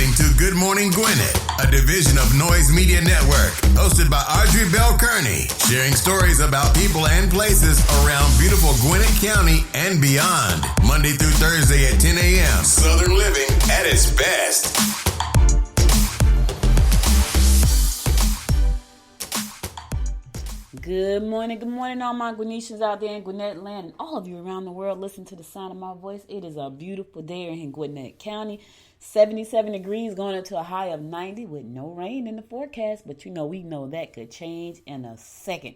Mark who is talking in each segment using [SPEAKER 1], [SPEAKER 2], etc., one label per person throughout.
[SPEAKER 1] listening to Good Morning Gwinnett, a division of Noise Media Network, hosted by Audrey Bell Kearney, sharing stories about people and places around beautiful Gwinnett County and beyond. Monday through Thursday at 10 a.m. Southern living at its best.
[SPEAKER 2] Good morning, all my Gwinnetians out there in Gwinnett land and all of you around the world. Listen to the sound of my voice. It is a beautiful day here in Gwinnett County. 77 degrees going into a high of 90 with no rain in the forecast. But we know that could change in a second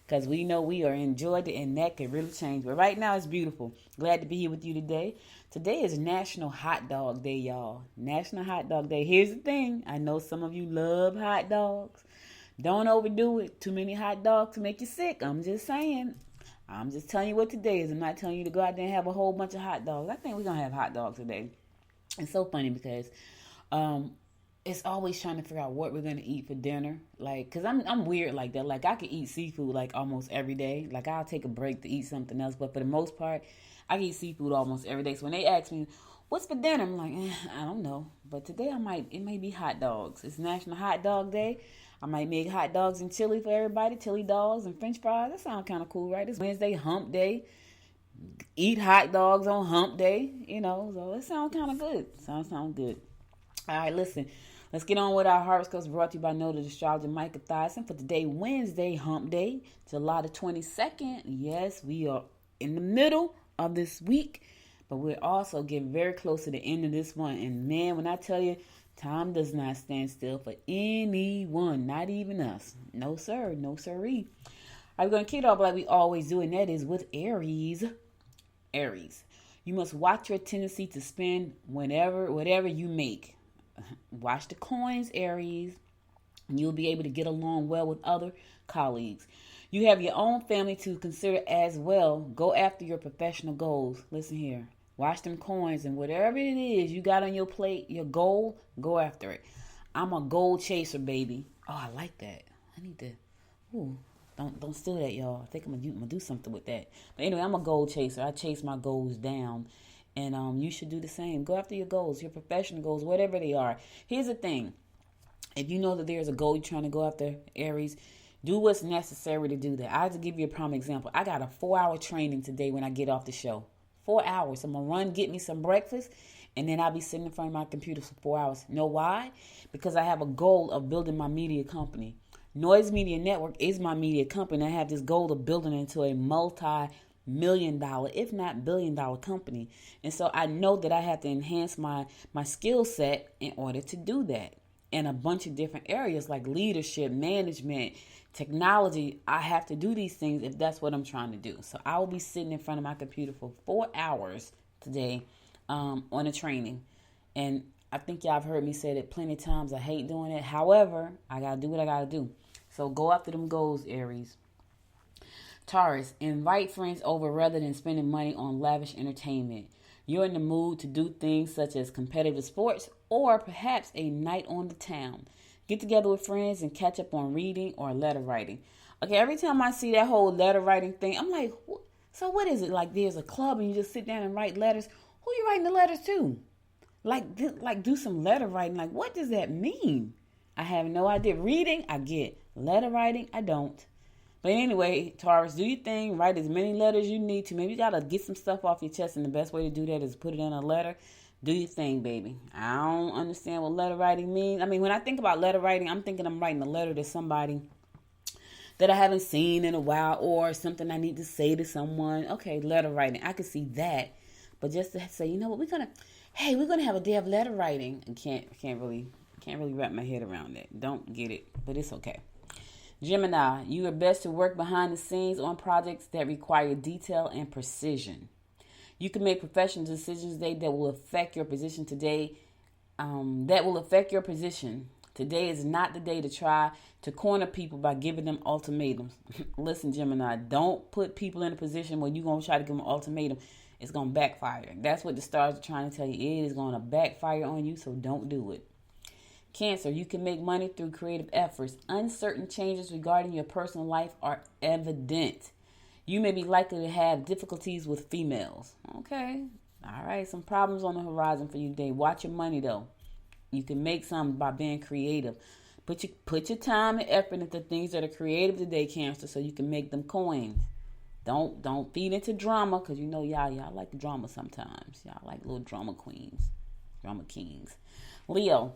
[SPEAKER 2] because we know we are in Georgia and that could really change. But right now it's beautiful. Glad to be here with you today. Today is National Hot Dog Day, y'all. National Hot Dog Day. Here's the thing. I know some of you love hot dogs. Don't overdo it. Too many hot dogs to make you sick. I'm just saying. I'm just telling you what today is. I'm not telling you to go out there and have a whole bunch of hot dogs. I think we're going to have hot dogs today. It's so funny because it's always trying to figure out what we're going to eat for dinner. Because I'm weird like that. Like, I could eat seafood, almost every day. Like, I'll take a break to eat something else. But for the most part, I can eat seafood almost every day. So when they ask me, what's for dinner? I'm like, I don't know. But today, it may be hot dogs. It's National Hot Dog Day. I might make hot dogs and chili for everybody, chili dogs and french fries. That sounds kind of cool, right? It's Wednesday, hump day. Eat hot dogs on hump day, so it sounds kind of good. Sounds good. All right, listen. Let's get on with our horoscopes brought to you by noted astrologer Micah Thyssen for today, Wednesday, hump day, July the 22nd. Yes, we are in the middle of this week, but we're also getting very close to the end of this one. And man, when I tell you, time does not stand still for anyone, not even us. No, sir. No, sirree. I'm going to kick it off like we always do, and that is with Aries. Aries, you must watch your tendency to spend whatever you make. Watch the coins, Aries, and you'll be able to get along well with other colleagues. You have your own family to consider as well. Go after your professional goals. Listen here. Watch them coins, and whatever it is you got on your plate, your goal, go after it. I'm a goal chaser, baby. Oh, I like that. I need to. Don't steal that, y'all. I think I'm gonna do something with that. But anyway, I'm a goal chaser. I chase my goals down, and you should do the same. Go after your goals, your professional goals, whatever they are. Here's the thing: if you know that there's a goal you're trying to go after, Aries, do what's necessary to do that. I have to give you a prime example. I got a 4-hour training today when I get off the show. 4 hours. I'm going to get me some breakfast, and then I'll be sitting in front of my computer for 4 hours. Know why? Because I have a goal of building my media company. Noise Media Network is my media company. I have this goal of building it into a multi-million-dollar, if not billion-dollar company. And so I know that I have to enhance my skill set in order to do that. In a bunch of different areas like leadership, management, technology, I have to do these things if that's what I'm trying to do. So I will be sitting in front of my computer for 4 hours today on a training. And I think y'all have heard me say that plenty of times. I hate doing it. However, I got to do what I got to do. So go after them goals, Aries. Taurus, invite friends over rather than spending money on lavish entertainment. You're in the mood to do things such as competitive sports or perhaps a night on the town. Get together with friends and catch up on reading or letter writing. Okay, every time I see that whole letter writing thing, I'm like, so what is it? Like there's a club and you just sit down and write letters? Who you writing the letters to? Like do some letter writing. Like, what does that mean? I have no idea. Reading, I get. Letter writing, I don't. But anyway, Taurus, do your thing. Write as many letters you need to. Maybe you got to get some stuff off your chest, and the best way to do that is put it in a letter. Do your thing, baby. I don't understand what letter writing means. I mean, when I think about letter writing, I'm thinking I'm writing a letter to somebody that I haven't seen in a while or something I need to say to someone. Okay, letter writing. I can see that. But just to say, you know what, we're going to have a day of letter writing. And can't really wrap my head around that. Don't get it, but it's okay. Gemini, you are best to work behind the scenes on projects that require detail and precision. You can make professional decisions today that will affect your position today. Today is not the day to try to corner people by giving them ultimatums. Listen, Gemini, don't put people in a position where you're going to try to give them an ultimatum. It's going to backfire. That's what the stars are trying to tell you. It is going to backfire on you, so don't do it. Cancer, you can make money through creative efforts. Uncertain changes regarding your personal life are evident. You may be likely to have difficulties with females. Okay. All right. Some problems on the horizon for you today. Watch your money, though. You can make something by being creative. Put your time and effort into things that are creative today, Cancer, so you can make them coins. Don't feed into drama, because you know y'all like drama sometimes. Y'all like little drama queens, drama kings. Leo,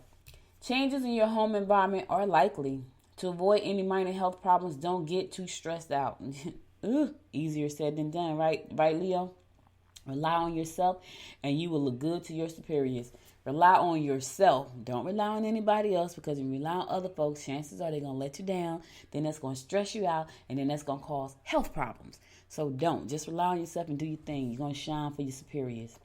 [SPEAKER 2] changes in your home environment are likely. To avoid any minor health problems, don't get too stressed out. Easier said than done, right, Leo? Rely on yourself and you will look good to your superiors. Rely on yourself. Don't rely on anybody else, because if you rely on other folks, chances are they're going to let you down. Then that's going to stress you out, and then that's going to cause health problems. So don't. Just rely on yourself and do your thing. You're going to shine for your superiors.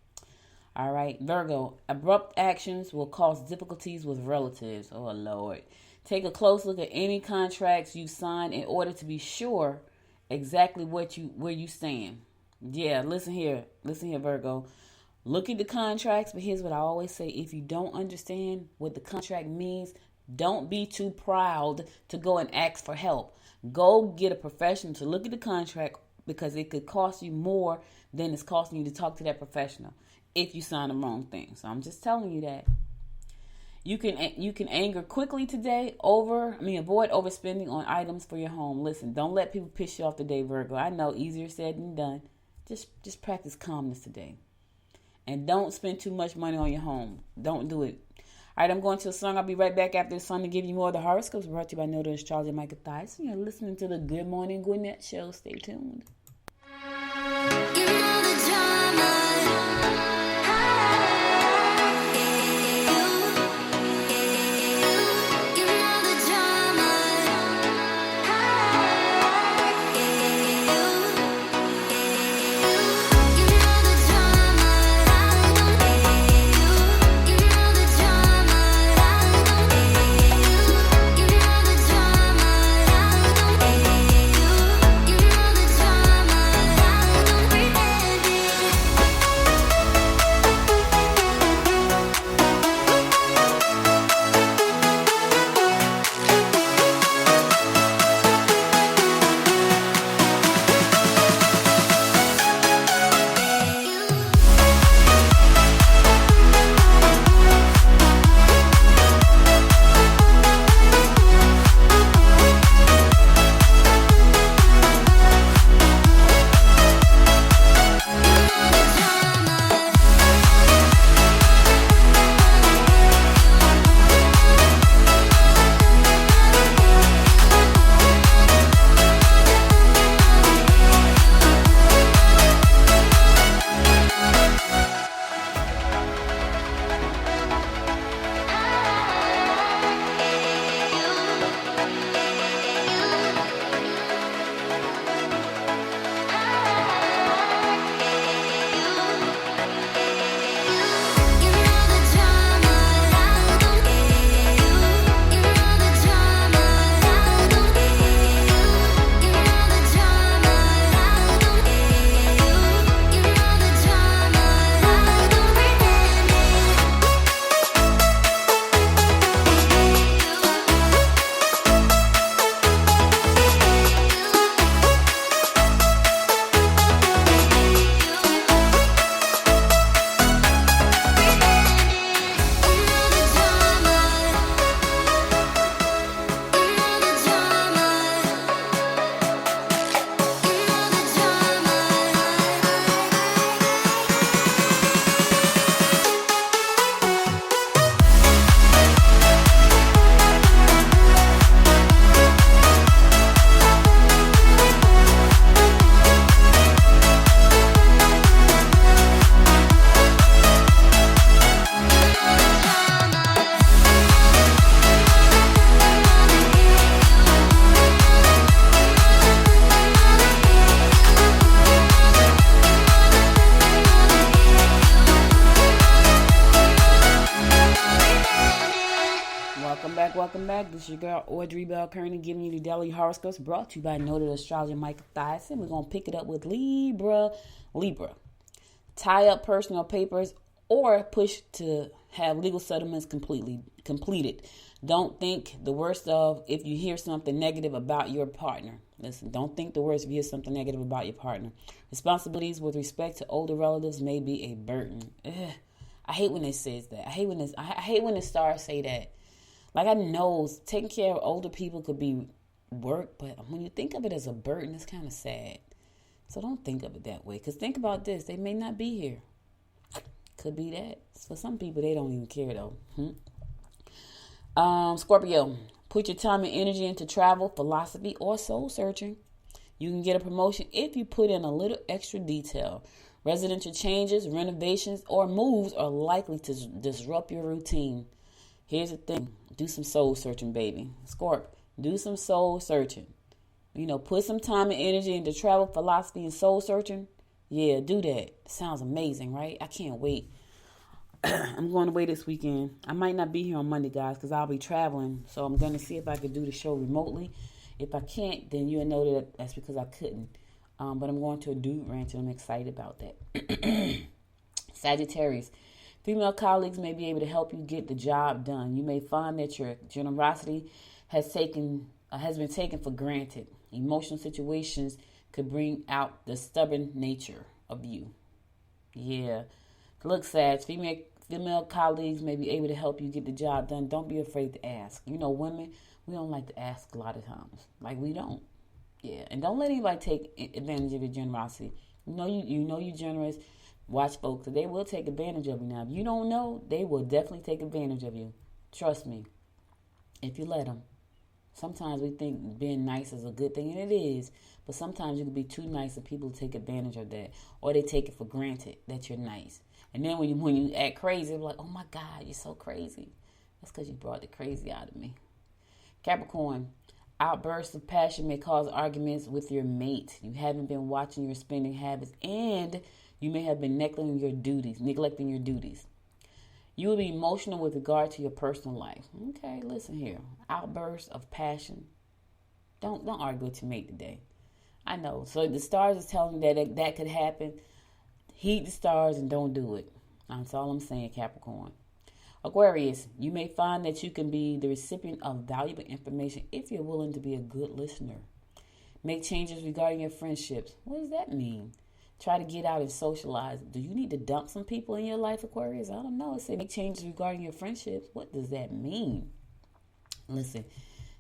[SPEAKER 2] All right. Virgo, abrupt actions will cause difficulties with relatives. Oh, Lord. Take a close look at any contracts you sign in order to be sure exactly where you stand. Yeah, listen here, Virgo. Look at the contracts, but here's what I always say. If you don't understand what the contract means, don't be too proud to go and ask for help. Go get a professional to look at the contract, because it could cost you more than it's costing you to talk to that professional if you sign the wrong thing. So I'm just telling you that. You can anger quickly today. Avoid overspending on items for your home. Listen, don't let people piss you off today, Virgo. I know, easier said than done. Just practice calmness today. And don't spend too much money on your home. Don't do it. All right, I'm going to a song. I'll be right back after the song to give you more of the horoscopes, brought to you by Noda Astrology Michael Thies. You're listening to the Good Morning Gwinnett Show. Stay tuned.
[SPEAKER 3] You know the drama.
[SPEAKER 2] Welcome back. This is your girl Audrey Bell Kearney giving you the daily horoscopes, brought to you by Noted Astrologer Michael Thies. And we're going to pick it up with Libra. Tie up personal papers or push to have legal settlements completed. Don't think the worst of if you hear something negative about your partner. Listen, don't think the worst if you hear something negative about your partner. Responsibilities with respect to older relatives may be a burden. I hate when it says that. I hate when the stars say that. Like, I know taking care of older people could be work, but when you think of it as a burden, it's kind of sad. So don't think of it that way. Because think about this. They may not be here. Could be that. For some people, they don't even care, though. Scorpio, put your time and energy into travel, philosophy, or soul searching. You can get a promotion if you put in a little extra detail. Residential changes, renovations, or moves are likely to disrupt your routine. Here's the thing. Do some soul searching, baby. Scorp, do some soul searching. Put some time and energy into travel, philosophy, and soul searching. Yeah, do that. Sounds amazing, right? I can't wait. I'm going away this weekend. I might not be here on Monday, guys, because I'll be traveling. So I'm going to see if I can do the show remotely. If I can't, then you'll know that that's because I couldn't. But I'm going to a dude ranch, and I'm excited about that. Sagittarius. Female colleagues may be able to help you get the job done. You may find that your generosity has been taken for granted. Emotional situations could bring out the stubborn nature of you. Yeah. Look, Sag, female colleagues may be able to help you get the job done. Don't be afraid to ask. Women, we don't like to ask a lot of times. Like, we don't. Yeah. And don't let anybody take advantage of your generosity. You know you're generous. Watch folks. They will take advantage of you now. If you don't know, they will definitely take advantage of you. Trust me. If you let them. Sometimes we think being nice is a good thing, and it is. But sometimes you can be too nice and people take advantage of that. Or they take it for granted that you're nice. And then when you act crazy, they're like, oh my God, you're so crazy. That's because you brought the crazy out of me. Capricorn, outbursts of passion may cause arguments with your mate. You haven't been watching your spending habits, and you may have been neglecting your duties. You will be emotional with regard to your personal life. Okay, listen here. Outbursts of passion. Don't argue with your mate today. I know. So the stars is telling me that could happen. Heed the stars and don't do it. That's all I'm saying, Capricorn. Aquarius, you may find that you can be the recipient of valuable information if you're willing to be a good listener. Make changes regarding your friendships. What does that mean? Try to get out and socialize. Do you need to dump some people in your life, Aquarius? I don't know. It said make changes regarding your friendships. What does that mean? Listen,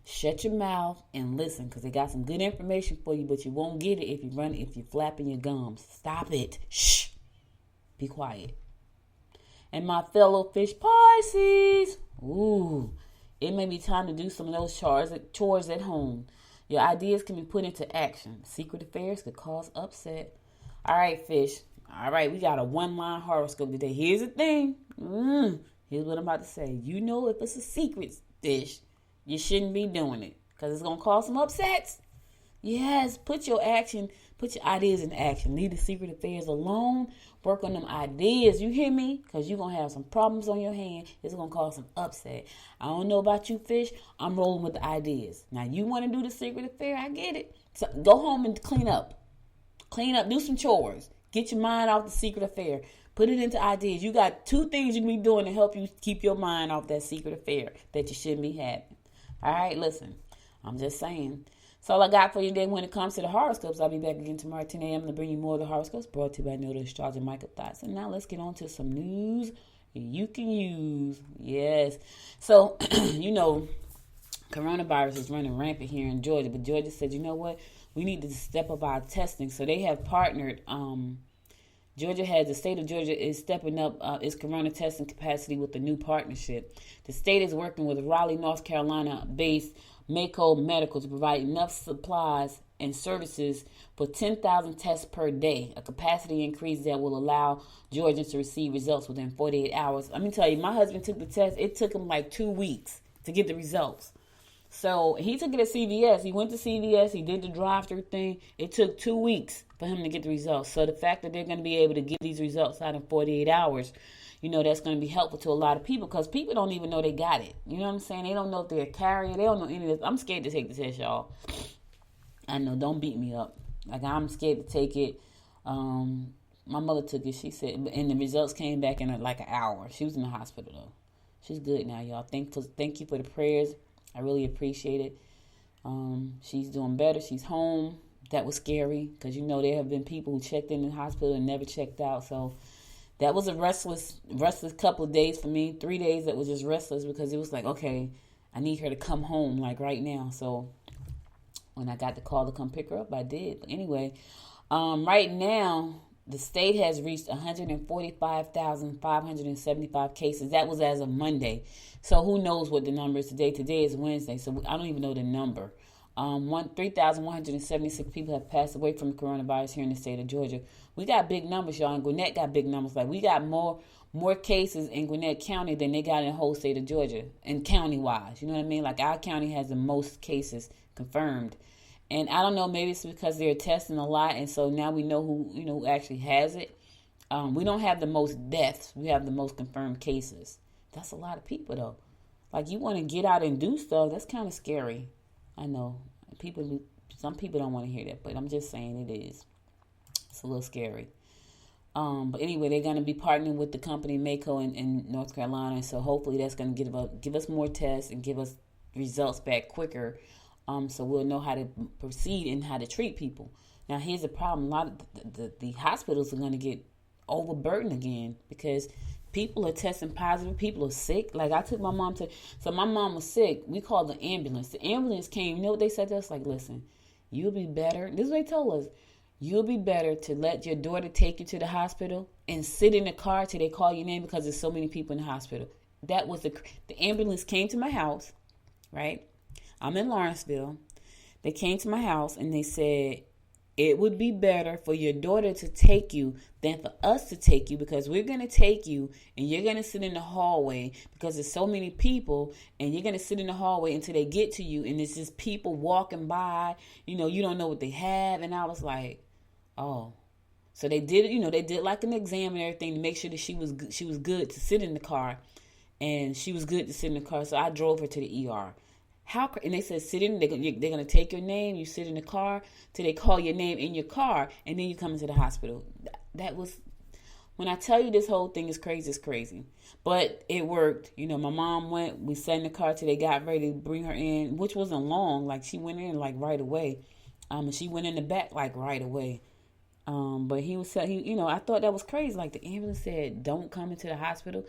[SPEAKER 2] shut your mouth and listen, because they got some good information for you, but you won't get it if you're flapping your gums. Stop it. Shh. Be quiet. And my fellow fish Pisces, it may be time to do some of those chores at home. Your ideas can be put into action. Secret affairs could cause upset. All right, fish. All right, we got a one-line horoscope today. Here's the thing. Here's what I'm about to say. If it's a secret, fish, you shouldn't be doing it because it's going to cause some upsets. Yes, put your ideas in action. Leave the secret affairs alone. Work on them ideas. You hear me? Because you're going to have some problems on your hand. It's going to cause some upset. I don't know about you, fish. I'm rolling with the ideas. Now, you want to do the secret affair? I get it. So go home and clean up. Do some chores. Get your mind off the secret affair. Put it into ideas. You got 2 things you can be doing to help you keep your mind off that secret affair that you shouldn't be having. All right, listen. I'm just saying. That's all I got for you today when it comes to the horoscopes. I'll be back again tomorrow at 10 a.m. to bring you more of the horoscopes brought to you by Noda Astrology Michael Thoughts. And now let's get on to some news you can use. Yes. So, coronavirus is running rampant here in Georgia. But Georgia said, you know what? We need to step up our testing. So they have partnered. The state of Georgia is stepping up its corona testing capacity with a new partnership. The state is working with Raleigh, North Carolina-based Mako Medical to provide enough supplies and services for 10,000 tests per day, a capacity increase that will allow Georgians to receive results within 48 hours. Let me tell you, my husband took the test. It took him like 2 weeks to get the results. So he took it at CVS. He went to CVS. He did the drive-through thing. It took 2 weeks for him to get the results. So the fact that they're going to be able to get these results out in 48 hours, that's going to be helpful to a lot of people because people don't even know they got it. You know what I'm saying? They don't know if they're a carrier. They don't know any of this. I'm scared to take the test, y'all. I know. Don't beat me up. Like, I'm scared to take it. My mother took it. She said, and the results came back in like an hour. She was in the hospital, though. She's good now, y'all. Thank you for the prayers. I really appreciate it. She's doing better. She's home. That was scary because, there have been people who checked in the hospital and never checked out. So that was a restless couple of days for me. 3 days that was just restless because it was like, okay, I need her to come home like right now. So when I got the call to come pick her up, I did. But anyway, right now, the state has reached 145,575 cases. That was as of Monday. So who knows what the number is today? Today is Wednesday, so I don't even know the number. 3,176 people have passed away from coronavirus here in the state of Georgia. We got big numbers, y'all. And Gwinnett got big numbers. Like, we got more cases in Gwinnett County than they got in the whole state of Georgia, and county-wise. You know what I mean? Like, our county has the most cases confirmed. And I don't know, maybe it's because they're testing a lot, and so now we know who actually has it. We don't have the most deaths. We have the most confirmed cases. That's a lot of people, though. Like, you want to get out and do stuff. That's kind of scary. I know. Some people don't want to hear that, but I'm just saying it is. It's a little scary. But anyway, they're going to be partnering with the company Mako in North Carolina, and so hopefully that's going to give us more tests and give us results back quicker. So we'll know how to proceed and how to treat people. Now, here's the problem. A lot of the hospitals are going to get overburdened again because people are testing positive. People are sick. Like, I took my mom so my mom was sick. We called the ambulance. The ambulance came. You know what they said to us? Like, listen, you'll be better. This is what they told us. You'll be better to let your daughter take you to the hospital and sit in the car till they call your name because there's so many people in the hospital. That was the ambulance came to my house, right? I'm in Lawrenceville. They came to my house and they said, it would be better for your daughter to take you than for us to take you because we're going to take you and you're going to sit in the hallway because there's so many people and you're going to sit in the hallway until they get to you and it's just people walking by. You don't know what they have. And I was like, oh. So they did, they did like an exam and everything to make sure that she was good to sit in the car. And she was good to sit in the car. So I drove her to the ER. And they said, sit in, they're going to take your name, you sit in the car till they call your name in your car, and then you come into the hospital. That was, when I tell you this whole thing is crazy, it's crazy. But it worked. My mom went, we sat in the car till they got ready to bring her in, which wasn't long. Like, she went in, like, right away. And she went in the back, like, right away. But he I thought that was crazy. Like, the ambulance said, don't come into the hospital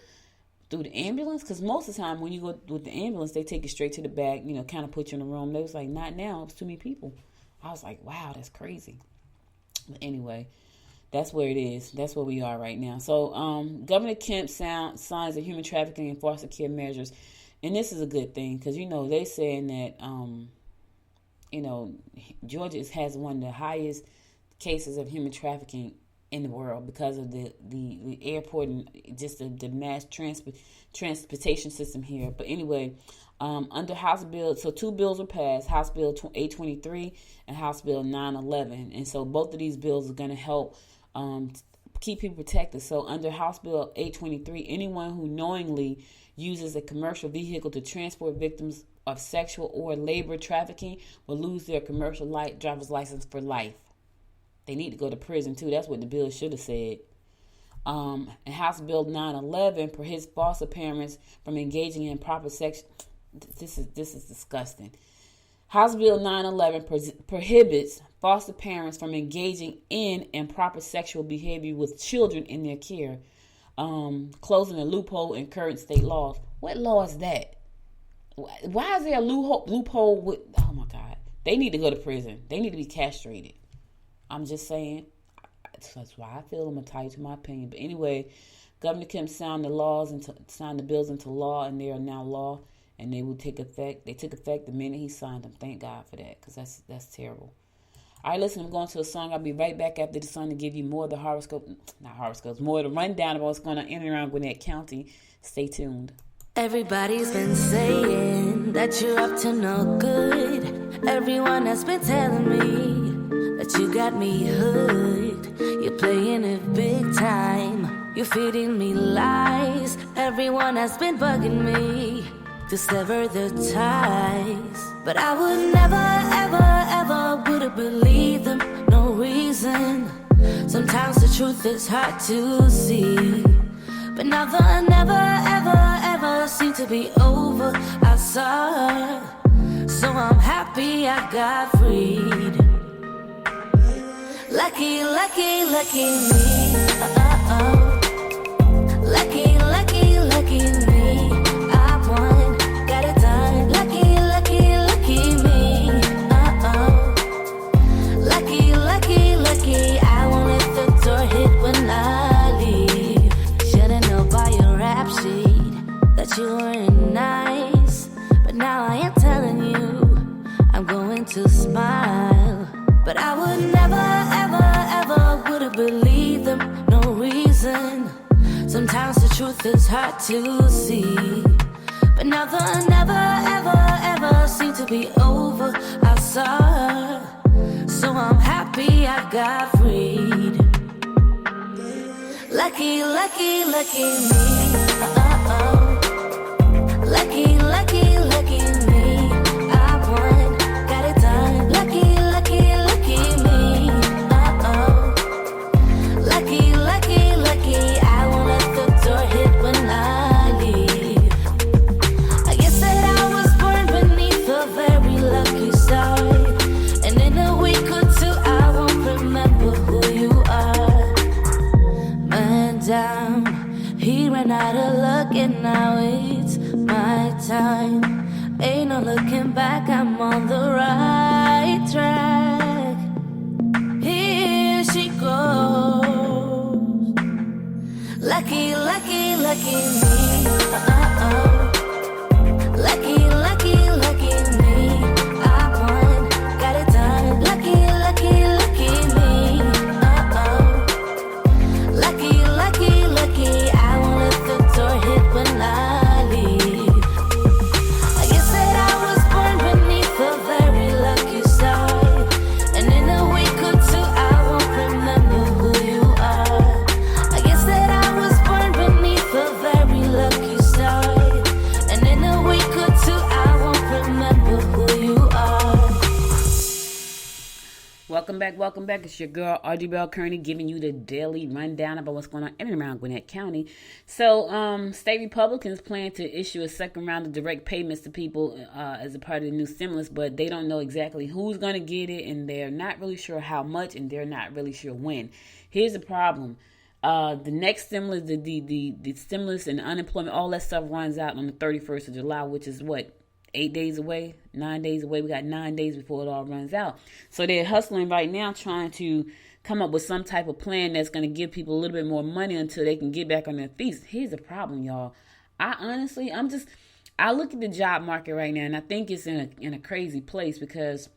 [SPEAKER 2] through the ambulance, because most of the time when you go with the ambulance, they take you straight to the back, kind of put you in a room. They was like, not now, it's too many people. I was like, wow, that's crazy. But anyway, that's where it is. That's where we are right now. So Governor Kemp signs of human trafficking and foster care measures, and this is a good thing because they saying that Georgia has one of the highest cases of human trafficking in the world because of the airport and just the mass transportation system here. But anyway, under House Bill, so two bills were passed, House Bill 823 and House Bill 911. And so both of these bills are going to help keep people protected. So under House Bill 823, anyone who knowingly uses a commercial vehicle to transport victims of sexual or labor trafficking will lose their commercial driver's license for life. They need to go to prison, too. That's what the bill should have said. And House Bill 911 prohibits foster parents from engaging in proper sex. This is disgusting. House Bill 911 prohibits foster parents from engaging in improper sexual behavior with children in their care, closing a loophole in current state laws. What law is that? Why is there a loophole with... Oh, my God. They need to go to prison. They need to be castrated. I'm just saying, that's why I feel I'm going to tie you to my opinion. But anyway, Governor Kemp signed the bills into law, and they are now law, and they will take effect. They took effect the minute he signed them. Thank God for that, because that's terrible. All right, listen, I'm going to a song. I'll be right back after the song to give you more of the more of the rundown of what's going on in and around Gwinnett County. Stay tuned.
[SPEAKER 3] Everybody's been saying that you're up to no good. Everyone has been telling me that you got me hooked. You're playing it big time. You're feeding me lies. Everyone has been bugging me to sever the ties. But I would never, ever, ever would have believed them. No reason. Sometimes the truth is hard to see. But now the never, ever, ever seemed to be over. I saw her. So I'm happy I got freed. Lucky, lucky, lucky me. Lucky, lucky, lucky me. I won, got it done. Lucky, lucky, lucky me. Lucky, lucky, lucky. I won't let the door hit when I leave. Should've known by your rap sheet that you weren't nice, but now I am telling you I'm going to smile. But I would never, ever, ever would have believed them, no reason. Sometimes the truth is hard to see, but now the never, ever, ever seemed to be over. I saw her, so I'm happy I got freed. Lucky, lucky, lucky me. Lucky, lucky, lucky me. I won, got it done. Lucky, lucky, lucky me. Lucky, lucky, lucky. I won't let the door hit when I leave. I guess that I was born beneath a very lucky star, and in a week or two I won't remember who you are. Man down, he ran out of luck and now it's my time. Ain't no looking back, I'm on the right track. Here she goes. Lucky, lucky, lucky me. Lucky, lucky, lucky me. I won, got it done. Lucky, lucky, lucky me. Lucky, lucky, lucky. I won't let the door hit when I leave. I guess that I was born beneath a very lucky star, and in a week or two I won't remember who you are. I guess that I was born beneath a very lucky star, and in a week or two I won't remember who you are.
[SPEAKER 2] Welcome back. It's your girl, Audrey Bell Kearney, giving you the daily rundown about what's going on in and around Gwinnett County. So, state Republicans plan to issue a second round of direct payments to people as a part of the new stimulus, but they don't know exactly who's going to get it, and they're not really sure how much, and they're not really sure when. Here's the problem. The next stimulus, the stimulus and unemployment, all that stuff runs out on the 31st of July, which is what? 8 days away, 9 days away. We got 9 days before it all runs out. So they're hustling right now, trying to come up with some type of plan that's going to give people a little bit more money until they can get back on their feet. Here's the problem, y'all. I look at the job market right now, and I think it's in a crazy place because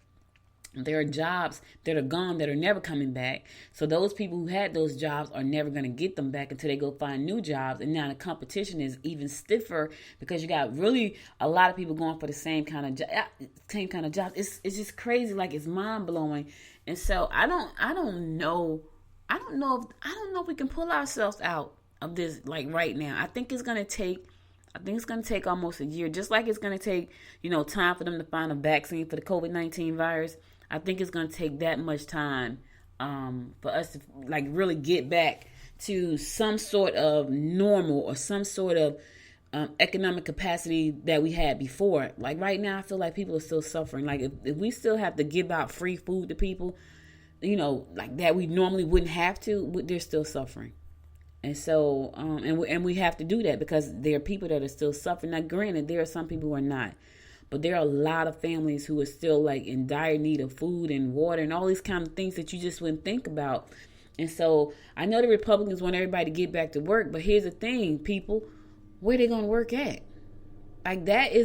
[SPEAKER 2] there are jobs that are gone that are never coming back. So those people who had those jobs are never going to get them back until they go find new jobs. And now the competition is even stiffer because you got really a lot of people going for the same kind of jobs. It's just crazy. Like, it's mind blowing. And so I don't know if we can pull ourselves out of this like right now. I think it's going to take almost a year, just like it's going to take, time for them to find a vaccine for the COVID-19 virus. I think it's going to take that much time for us to like really get back to some sort of normal or some sort of economic capacity that we had before. Like right now, I feel like people are still suffering. Like if we still have to give out free food to people, like that we normally wouldn't have to, they're still suffering. And so, and we have to do that because there are people that are still suffering. Now, granted, there are some people who are not. But there are a lot of families who are still like in dire need of food and water and all these kind of things that you just wouldn't think about. And so I know the Republicans want everybody to get back to work, but here's the thing, people, where they going to work at? Like that's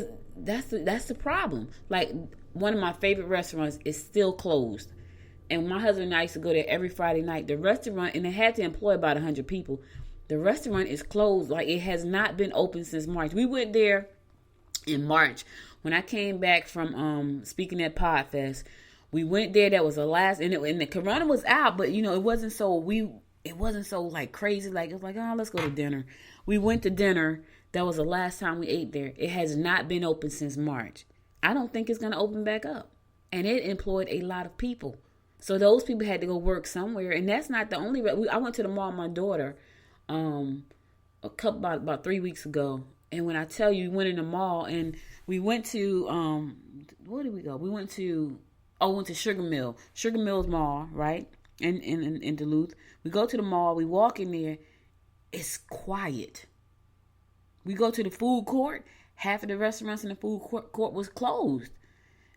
[SPEAKER 2] the problem. Like one of my favorite restaurants is still closed. And my husband and I used to go there every Friday night. The restaurant, and it had to employ about 100 people. The restaurant is closed. Like it has not been open since March. We went there in March. When I came back from speaking at Podfest, we went there. That was the last, and the corona was out, but it wasn't so like crazy. Like it was like, oh, let's go to dinner. We went to dinner. That was the last time we ate there. It has not been open since March. I don't think it's going to open back up, and it employed a lot of people. So those people had to go work somewhere, and that's not the only. I went to the mall with my daughter, about 3 weeks ago, and when I tell you, we went in the mall and we went to where did we go? We went to Sugar Mills Mall, right? In Duluth. We go to the mall, we walk in there, it's quiet. We go to the food court, half of the restaurants in the food court was closed.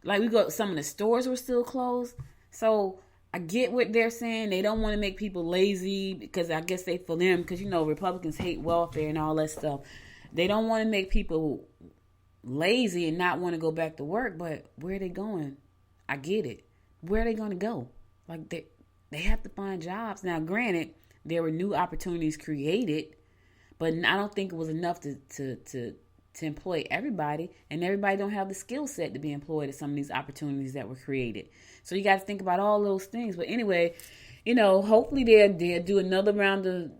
[SPEAKER 2] Like, some of the stores were still closed. So I get what they're saying. They don't want to make people lazy because I guess for them, because, Republicans hate welfare and all that stuff. They don't want to make people lazy and not want to go back to work. But where are they going? I get it. Where are they going to go? Like, they have to find jobs. Now, granted, there were new opportunities created, but I don't think it was enough to employ everybody, and everybody don't have the skill set to be employed at some of these opportunities that were created. So you got to think about all those things. But anyway, hopefully they'll do another round of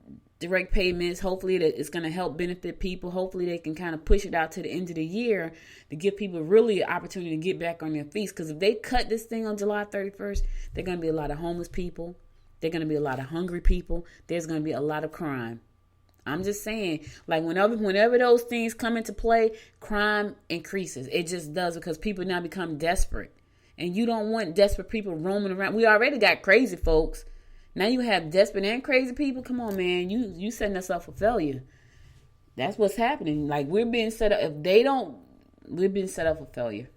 [SPEAKER 2] direct payments. Hopefully that it's going to help benefit people. Hopefully they can kind of push it out to the end of the year to give people really an opportunity to get back on their feet. Because if they cut this thing on July 31st, there are going to be a lot of homeless people. There are going to be a lot of hungry people. There's going to be a lot of crime. I'm just saying, like, whenever those things come into play, crime increases. It just does, because people now become desperate. And you don't want desperate people roaming around. We already got crazy folks. Now you have desperate and crazy people. Come on, man. You setting us up for failure. That's what's happening. Like, we're being set up. We're being set up for failure.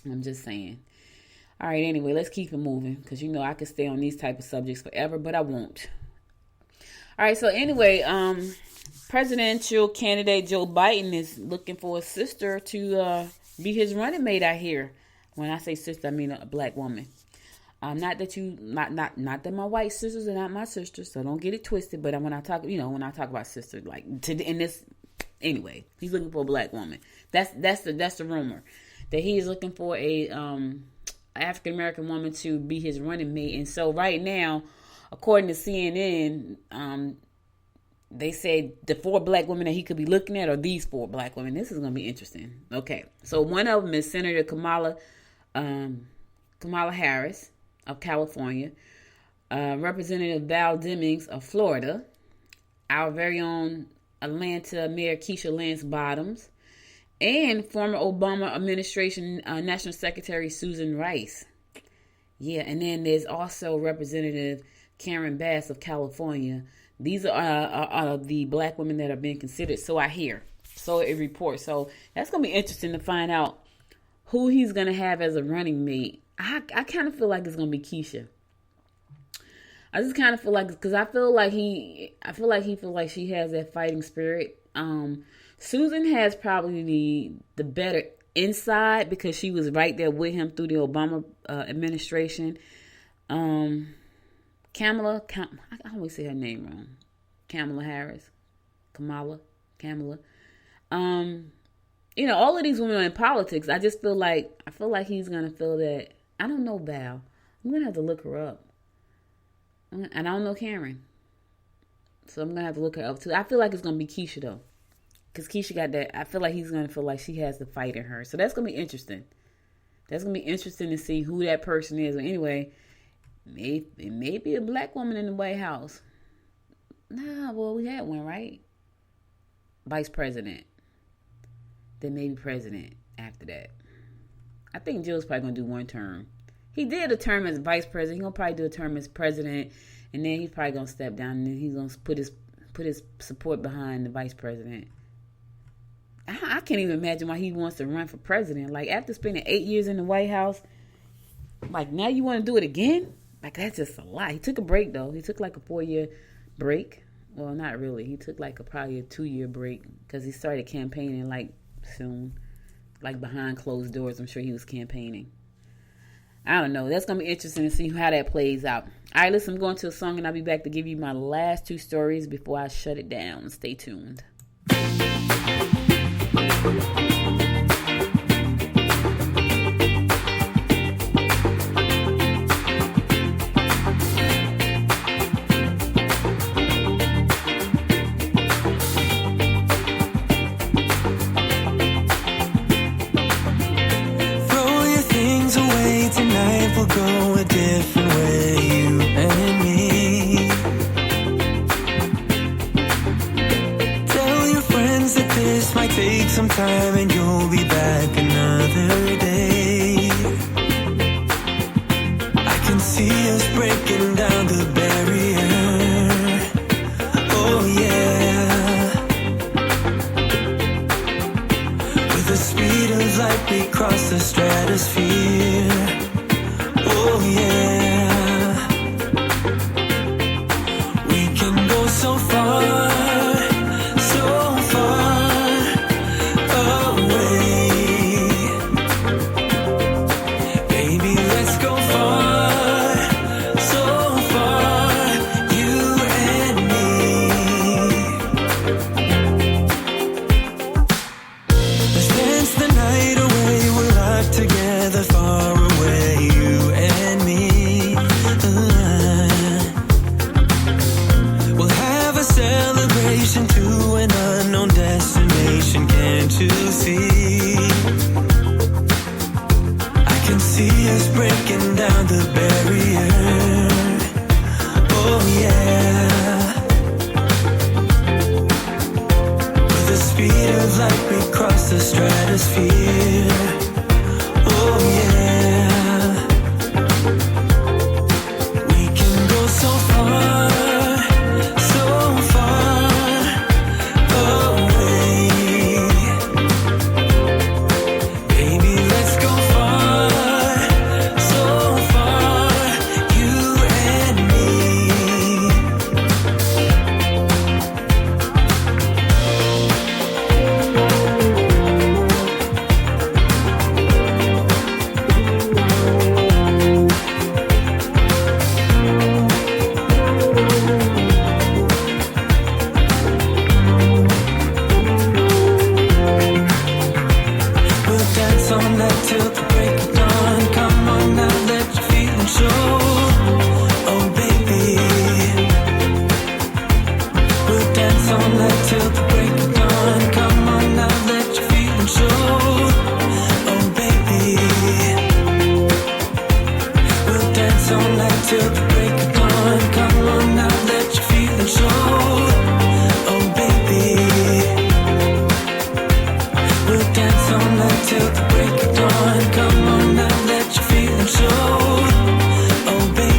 [SPEAKER 2] I'm just saying. All right, anyway, let's keep it moving. Because, I could stay on these type of subjects forever, but I won't. All right, so anyway, presidential candidate Joe Biden is looking for a sister to be his running mate out here. When I say sister, I mean a black woman. Not that my white sisters are not my sisters, so don't get it twisted. But when I talk about sister, anyway, he's looking for a black woman. That's the rumor, that he is looking for a African American woman to be his running mate. And so right now, according to CNN, they said the 4 black women that he could be looking at are these 4 black women. This is going to be interesting. Okay, so one of them is Senator Kamala Harris of California, Representative Val Demings of Florida, our very own Atlanta Mayor Keisha Lance Bottoms, and former Obama administration National Secretary Susan Rice. Yeah, and then there's also Representative Karen Bass of California. These are the black women that are being considered. So I hear. So it reports. So that's going to be interesting to find out who he's going to have as a running mate. I kind of feel like it's going to be Keisha. I just kind of feel like, because I feel like he feels like she has that fighting spirit. Susan has probably the better inside, because she was right there with him through the Obama administration. Kamala, I always say her name wrong. Kamala. All of these women are in politics. I feel like he's gonna feel that. I don't know Val. I'm gonna have to look her up. And I don't know Karen, so I'm gonna have to look her up too. I feel like it's gonna be Keisha though, because Keisha got that. I feel like he's gonna feel like she has the fight in her. So that's gonna be interesting. That's gonna be interesting to see who that person is. But anyway. It may be a black woman in the White House. Nah, well, we had one, right? Vice president. Then maybe president after that. I think Jill's probably going to do one term. He did a term as vice president. He's going to probably do a term as president. And then he's probably going to step down. And then he's going to put his support behind the vice president. I can't even imagine why he wants to run for president. Like, after spending 8 years in the White House, like, now you want to do it again? Like, that's just a lot. He took a break, though. He took like a 4-year break. Well, not really. He took like probably a 2-year break, because he started campaigning like soon. Like behind closed doors, I'm sure he was campaigning. I don't know. That's going to be interesting to see how that plays out. All right, listen, I'm going to a song, and I'll be back to give you my last 2 stories before I shut it down. Stay tuned.
[SPEAKER 4] We'll go a different way, you and me. Tell your friends that this might take some time, and you'll be back another day. I can see us breaking down the barrier. Oh yeah. the speed of light we cross the stratosphere. Oh yeah, we can go so far, so far away. Baby, let's go far, so far, you and me. Let's dance the night away, we're locked together far away, you and me. We'll have a celebration to an unknown destination, can't you see? I can see us breaking down the barrier. Oh yeah. With the speed of light we cross the stratosphere. Oh yeah. We can go so far, so far away. Baby, let's go far, so far, you and me. We'll dance all night till the break of dawn. Come on now, let your feelings show. Oh baby, we'll dance all night till the break of dawn. Come on now, let your feelings show. Oh baby, we'll dance all night till the break of dawn. Come on now, let your feelings show. Oh baby, we'll dance all night till the break of dawn. Come on now, let your feelings show. Oh baby.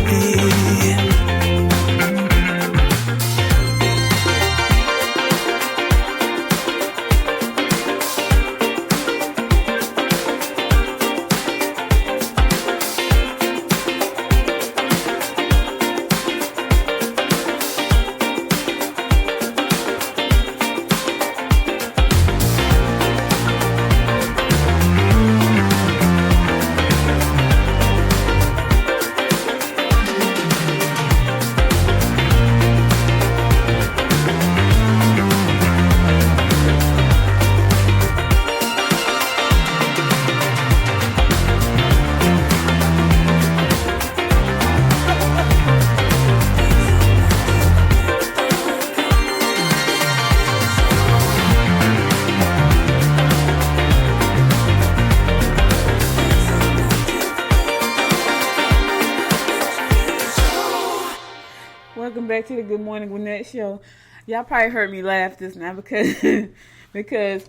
[SPEAKER 2] Welcome back to the Good Morning Gwinnett show. Y'all probably heard me laugh just now because because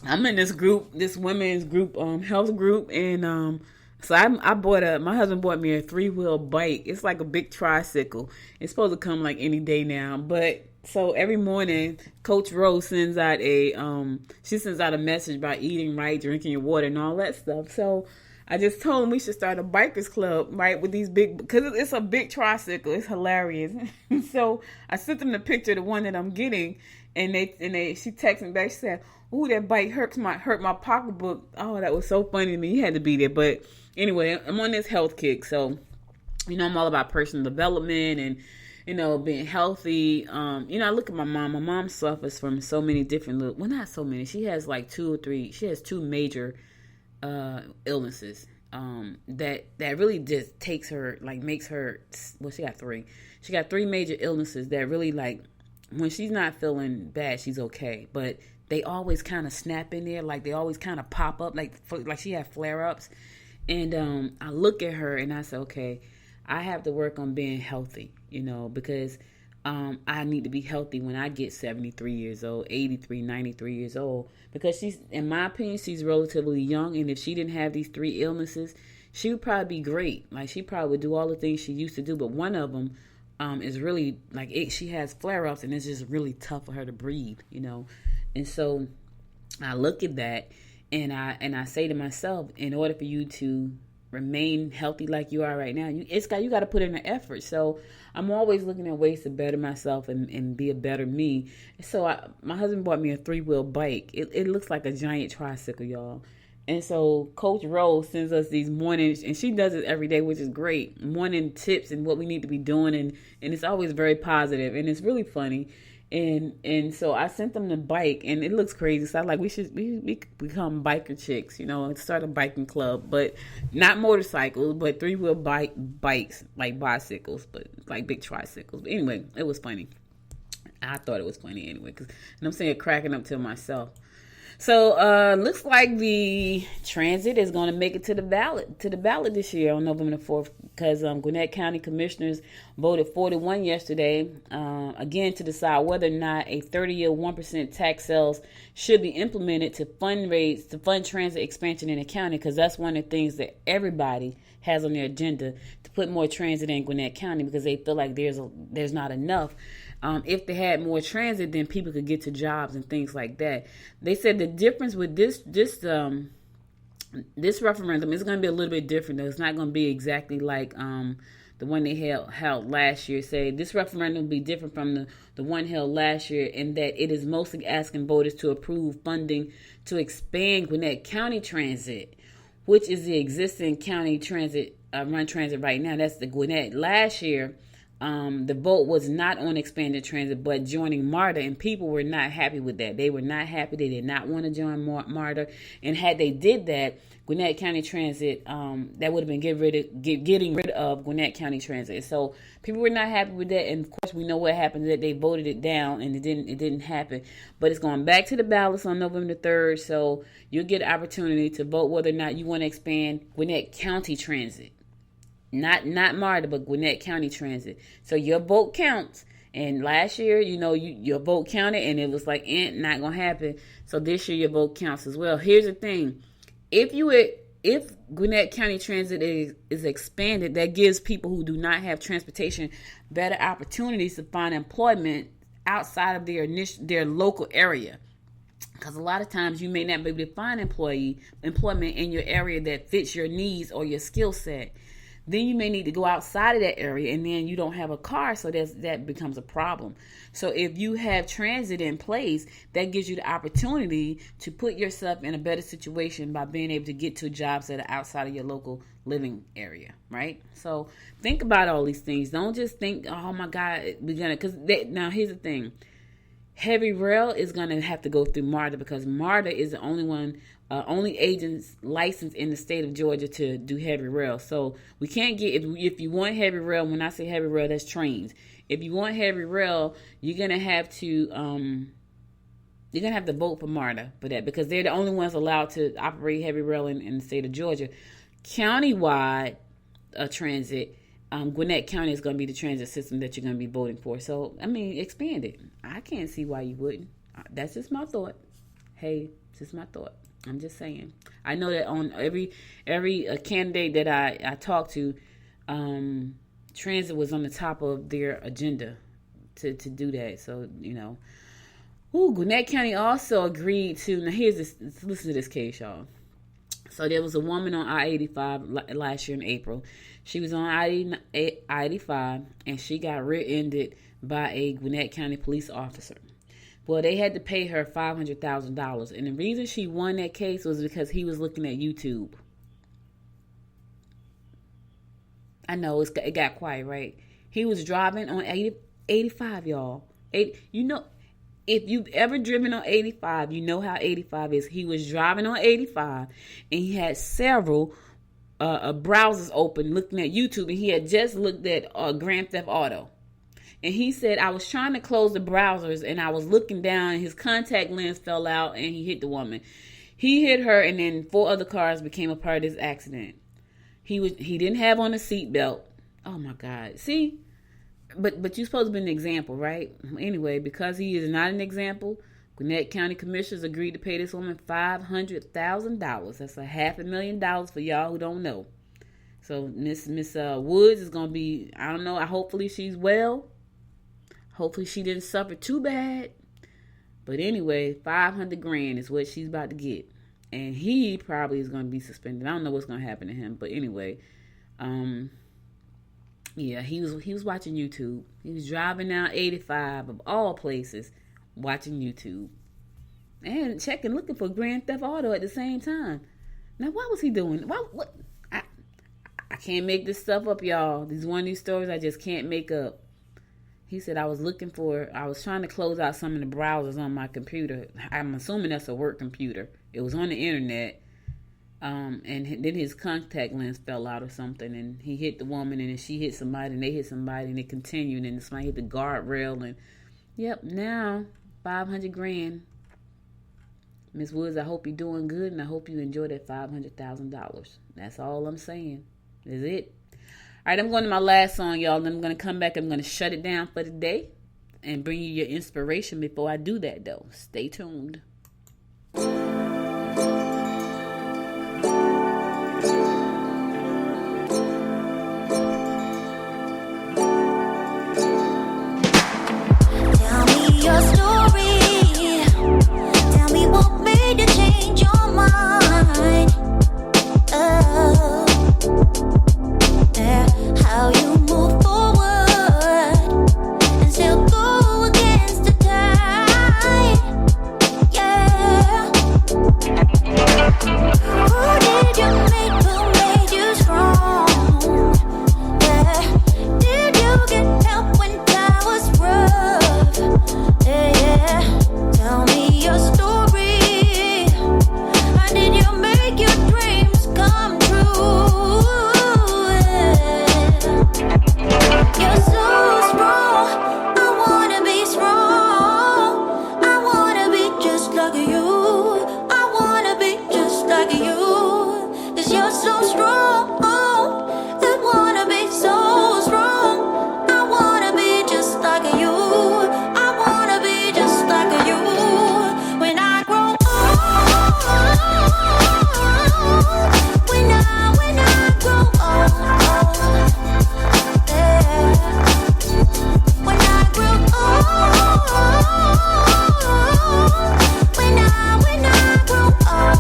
[SPEAKER 2] I'm in this group, this women's group, health group, and so I bought my husband bought me a 3-wheel bike. It's like a big tricycle. It's supposed to come like any day now, but so every morning Coach Rose sends out she sends out a message about eating right, drinking your water, and all that stuff. So I just told him we should start a bikers club, right, with these big, because it's a big tricycle. It's hilarious. So I sent them the picture of the one that I'm getting, and she texted me back. She said, "Ooh, that bike hurt my pocketbook." Oh, that was so funny to me. You had to be there. But anyway, I'm on this health kick, so I'm all about personal development and being healthy. I look at my mom. My mom suffers from so many different not so many. She has like 2 or 3. She has 2 major illnesses that really just takes her, like, makes her, well, she got 3. She got 3 major illnesses that really, like, when she's not feeling bad, she's okay, but they always kind of snap in there, like they always kind of pop up, like she had flare-ups. And I look at her and I say, okay, I have to work on being healthy, because I need to be healthy when I get 73 years old, 83, 93 years old, because she's, in my opinion, she's relatively young. And if she didn't have these 3 illnesses, she would probably be great. Like, she probably would do all the things she used to do. But one of them is really, like, she has flare-ups, and it's just really tough for her to breathe, And so I look at that, And I say to myself, in order for you to remain healthy like you are right now, you got to put in the effort. So I'm always looking at ways to better myself and be a better me. So my husband bought me a 3-wheel bike. It looks like a giant tricycle, y'all. And so Coach Rose sends us these mornings, and she does it every day, which is great. Morning tips and what we need to be doing, and it's always very positive, and it's really funny. And so I sent them the bike, and it looks crazy. So I was like, we become biker chicks, and start a biking club, but not motorcycles, but 3-wheel bikes, like bicycles, but like big tricycles. But anyway, it was funny. I thought it was funny anyway, and I'm saying cracking up to myself. So looks like the transit is going to make it to the ballot this year on November the 4th, because Gwinnett County Commissioners voted 4-1 yesterday, again, to decide whether or not a 30-year 1% tax sales should be implemented to fund transit expansion in the county, because that's one of the things that everybody has on their agenda, to put more transit in Gwinnett County, because they feel like there's not enough. If they had more transit, then people could get to jobs and things like that. They said the difference with this referendum is going to be a little bit different, though. It's not going to be exactly like the one they held last year. Say this referendum will be different from the one held last year, in that it is mostly asking voters to approve funding to expand Gwinnett County Transit, which is the existing county transit run transit right now. That's the Gwinnett. Last year, the vote was not on expanded transit, but joining MARTA, and people were not happy with that. They were not happy. They did not want to join MARTA, and had they did that, Gwinnett County Transit, that would have been getting rid of Gwinnett County Transit. So people were not happy with that, and of course we know what happened, that they voted it down, and it didn't happen. But it's going back to the ballots on November the 3rd, so you'll get an opportunity to vote whether or not you want to expand Gwinnett County Transit. Not MARTA, but Gwinnett County Transit. So your vote counts. And last year, your vote counted, and it was like, not gonna happen. So this year your vote counts as well. Here's the thing: if Gwinnett County Transit is expanded, that gives people who do not have transportation better opportunities to find employment outside of their local area. Because a lot of times you may not be able to find employment in your area that fits your needs or your skill set. Then you may need to go outside of that area, and then you don't have a car, so that becomes a problem. So if you have transit in place, that gives you the opportunity to put yourself in a better situation by being able to get to jobs that are outside of your local living area, right? So think about all these things. Don't just think, oh my God, now here's the thing. Heavy rail is going to have to go through MARTA, because MARTA is the only agents licensed in the state of Georgia to do heavy rail. So we can't get, if you want heavy rail, when I say heavy rail, that's trains. If you want heavy rail, you're gonna have to vote for MARTA for that, because they're the only ones allowed to operate heavy rail in the state of Georgia. Countywide transit, Gwinnett County is going to be the transit system that you're going to be voting for. So, expand it. I can't see why you wouldn't. That's just my thought. Hey, it's just my thought. I'm just saying. I know that on every candidate that I talked to, transit was on the top of their agenda to do that. So, Gwinnett County also agreed to, now here's this, listen to this case, y'all. So there was a woman on I-85 last year in April. She was on I-85, and she got rear-ended by a Gwinnett County police officer. Well, they had to pay her $500,000. And the reason she won that case was because he was looking at YouTube. I know, it got quiet, right? He was driving on 85, y'all. If you've ever driven on 85, you know how 85 is. He was driving on 85, and he had several browsers open looking at YouTube, and he had just looked at Grand Theft Auto. And he said, I was trying to close the browsers, and I was looking down, and his contact lens fell out, and he hit the woman. He hit her, and then 4 other cars became a part of this accident. He didn't have on a seatbelt. Oh, my God. See? But you're supposed to be an example, right? Anyway, because he is not an example, Gwinnett County Commissioners agreed to pay this woman $500,000. That's $500,000 for y'all who don't know. So Miss Woods is going to be, I don't know, hopefully she's well. Hopefully she didn't suffer too bad. But anyway, $500,000 is what she's about to get. and he probably is going to be suspended. I don't know what's going to happen to him, but anyway, yeah, he was watching YouTube. He was driving down 85 of all places, watching YouTube and looking for Grand Theft Auto at the same time. Now, what was he doing? What? I can't make this stuff up, y'all. These one of these stories I just can't make up. He said I was trying to close out some of the browsers on my computer. I'm assuming that's a work computer. It was on the internet. And then his contact lens fell out or something, and he hit the woman, and then she hit somebody, and they hit somebody, and it continued, and somebody hit the guardrail, and yep, now $500,000. Miss Woods, I hope you're doing good, and I hope you enjoy that $500,000. That's all I'm saying. Is it? All right, I'm going to my last song, y'all. Then I'm going to come back. I'm going to shut it down for the day and bring you your inspiration. Before I do that, though, stay tuned.
[SPEAKER 5] Tell me your story. Tell me what made you change your mind. Oh. How you move forward and still go against the tide. Yeah. Who did you make? Who made you strong? Yeah. Did you get help when that was rough? Yeah. Tell me your story. How did you make your dreams come true? You're so strong, I wanna be strong. I wanna be just like you. I wanna be just like you. 'Cause you're so strong, I wanna be so strong. I wanna be just like you. I wanna be just like you. When I grow old, when I grow old. When I grow old, when I grow old.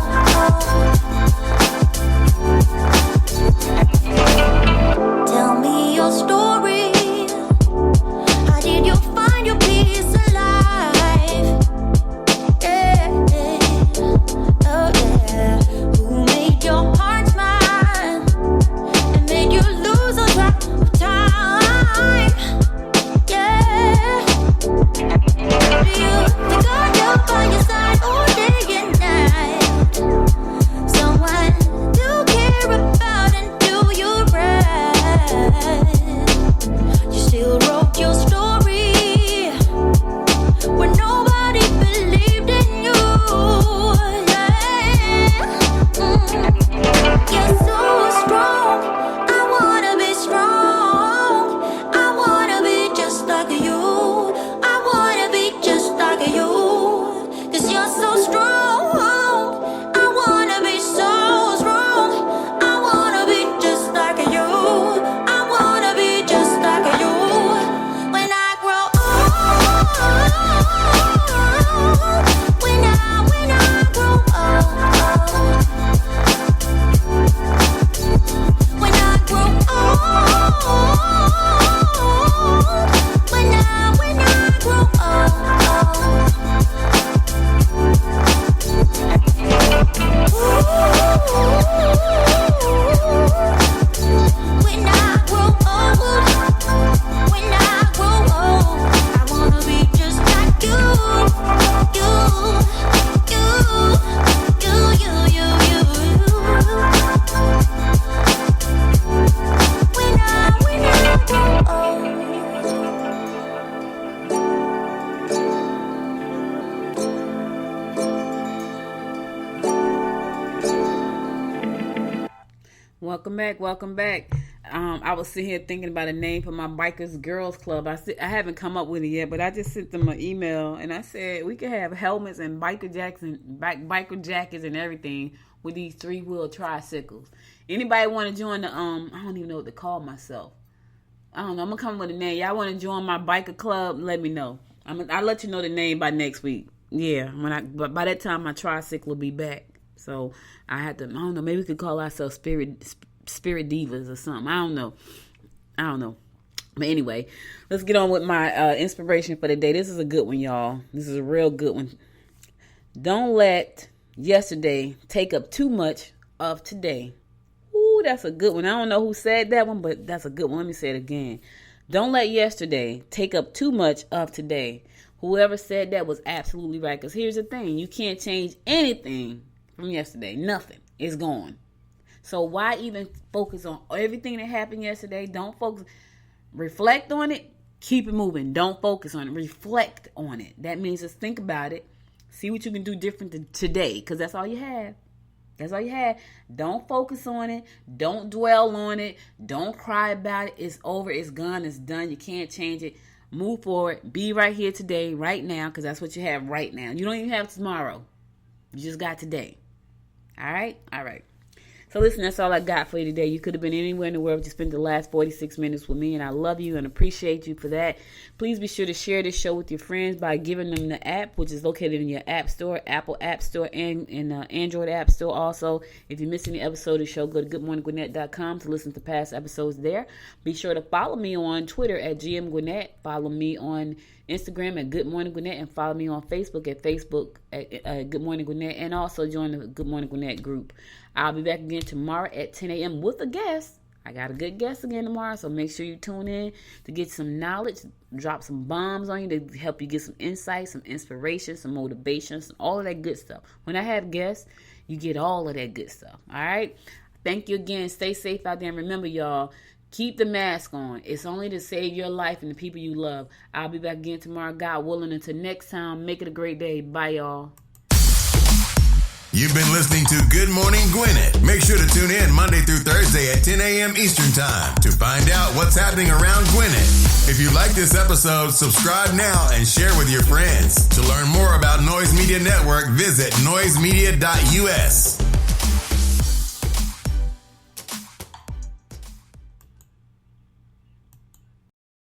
[SPEAKER 5] Tell me your story. How did you find your peace alive? Yeah, oh yeah. Who made your heart smile and made you lose a track of time? Yeah. Do you think God by your side all day and night? Someone to care about and do you right. You still wrote your story when nobody believed in you. Yeah. You're so strong. I wanna be strong. I wanna be just like you. I wanna be just like you. 'Cause you're so strong. I wanna be so strong. I wanna be just like you. I wanna be just like you. When I grow old, when I grow old. When I grow old, when I grow old. When I grow old, when I grow old, I wanna be just like you, When I grow old.
[SPEAKER 2] Welcome back. I was sitting here thinking about a name for my Bikers Girls Club. I haven't come up with it yet, but I just sent them an email and I said we could have helmets and biker jackets and everything with these 3-wheel tricycles. Anybody want to join the I don't even know what to call myself. I don't know. I'm gonna come up with a name. Y'all want to join my biker club? Let me know. I'll let you know the name by next week. Yeah, but by that time my tricycle will be back. So I don't know, maybe we could call ourselves spirit divas or something. I don't know. But anyway, let's get on with my inspiration for the day. This is a good one, y'all. This is a real good one. Don't let yesterday take up too much of today. Ooh, that's a good one. I don't know who said that one, but that's a good one. Let me say it again. Don't let yesterday take up too much of today. Whoever said that was absolutely right. Because here's the thing. You can't change anything from yesterday. Nothing. It's gone. So why even focus on everything that happened yesterday? Don't focus. Reflect on it. Keep it moving. Don't focus on it. Reflect on it. That means just think about it. See what you can do different today, because that's all you have. That's all you have. Don't focus on it. Don't dwell on it. Don't cry about it. It's over. It's gone. It's done. You can't change it. Move forward. Be right here today, right now, because that's what you have right now. You don't even have tomorrow. You just got today. All right? All right. So listen, that's all I got for you today. You could have been anywhere in the world. You spent the last 46 minutes with me, and I love you and appreciate you for that. Please be sure to share this show with your friends by giving them the app, which is located in your app store, Apple App Store, and in Android App Store also. If you miss any episode of the show, go to goodmorninggwinnett.com to listen to past episodes there. Be sure to follow me on Twitter at GM Gwinnett. Follow me on Instagram at Good Morning Gwinnett, and follow me on Facebook at Good Morning Gwinnett, and also join the Good Morning Gwinnett group. I'll be back again tomorrow at 10 a.m. with a guest. I got a good guest again tomorrow, so make sure you tune in to get some knowledge, drop some bombs on you to help you get some insight, some inspiration, some motivation, all of that good stuff. When I have guests, you get all of that good stuff. All right? Thank you again. Stay safe out there, and remember, y'all, keep the mask on. It's only to save your life and the people you love. I'll be back again tomorrow, God willing. Until next time, make it a great day. Bye, y'all.
[SPEAKER 1] You've been listening to Good Morning Gwinnett. Make sure to tune in Monday through Thursday at 10 a.m. Eastern Time to find out what's happening around Gwinnett. If you like this episode, subscribe now and share with your friends. To learn more about Noise Media Network, visit noisemedia.us.